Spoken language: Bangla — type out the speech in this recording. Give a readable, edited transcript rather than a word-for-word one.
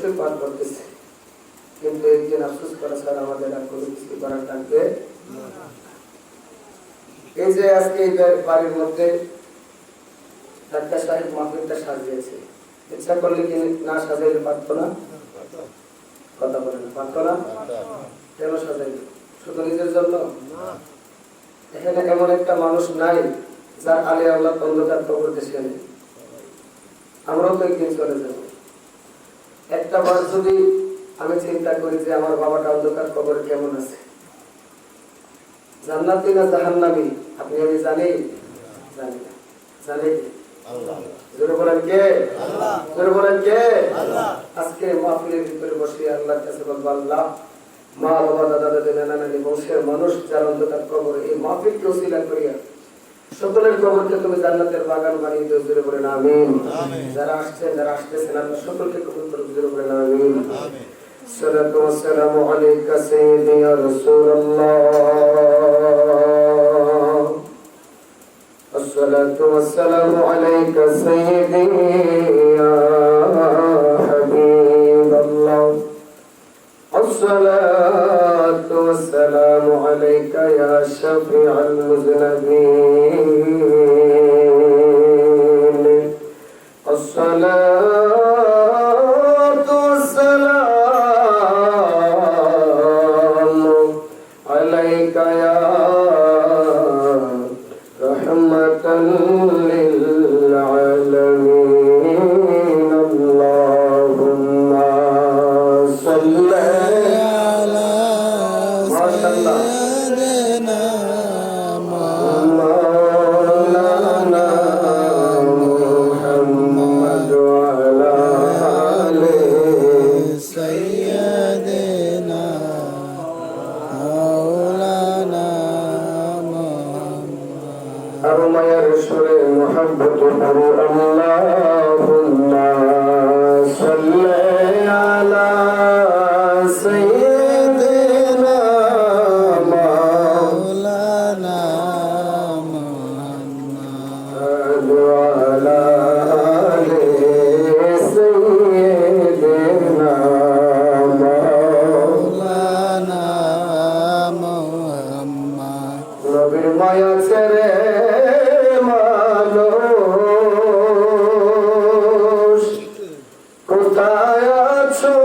কিছুই পাঠ করতেছে, কিন্তু একদিন আফসোস করা ছাড়া আমাদের আর কোনো কিছু করার থাকবে না। এই যে আজকে এই বাড়ির মধ্যে ডাক্তার সাহেব মাহফিলটা সাজিয়েছে, ইচ্ছা করলে কি না সাজাইলে পারতো না? কথা বলে না, পারতো না? কেন সাজাইল? শুধু নিজের জন্য? এখানে এমন একটা মানুষ নাই যার আলী আল্লাহ অন্ধকার কবর দেশে নেই। আমরাও তো একদিন চলে যাব। একটা বার যদি আমি চিন্তা করি যে আমার বাবাটা অন্ধকার কবর কেমন আছে, জান্নাতি না জাহান্নামী, আপনি আমি জানি? জানি না। জানি কি? জোরে বলেন কে? জোরে বলেন কে? আজকে মাহফিলের ভিতরে বসে আল্লাহর কাছে বলবো, আল্লাহ, মা বাবা দাদা দাদি নানা নানি বংশের মানুষ যার অন্ধকার কবর, এই মাহফিলকে ওসিলা করিয়া সকলের কবরকে তুমি জান্নাতের বাগান বানিয়ে দিও। জোরে বলেন আমিন। যারা আসছেন যারা আসতেছেন আল্লাহ সকলকে কবুল করুন। জোরে বলেন আমিন। সালাতু ওয়াসসালামু আলাইকা সাইয়্যিদি ইয়া রাসূলুল্লাহ। আসসালাতু ওয়াসসালামু আলাইকা সাইয়্যিদি ইয়া হাবিবাল্লাহ। الصلاة والسلام عليك يا شفيع المذنبين. الصلاة والسلام عليك يا رحمة للعالمين. اللهم صل على سيدنا مولانا محمد وعلى آل سيدنا مولانا محمد. أرمي رسول محبة اللهم صل على سيدنا مولانا محمد وعلى آل سيدنا مولانا محمد. নবীর মায়া ছেড়ে মানুষ কোথায় আছো?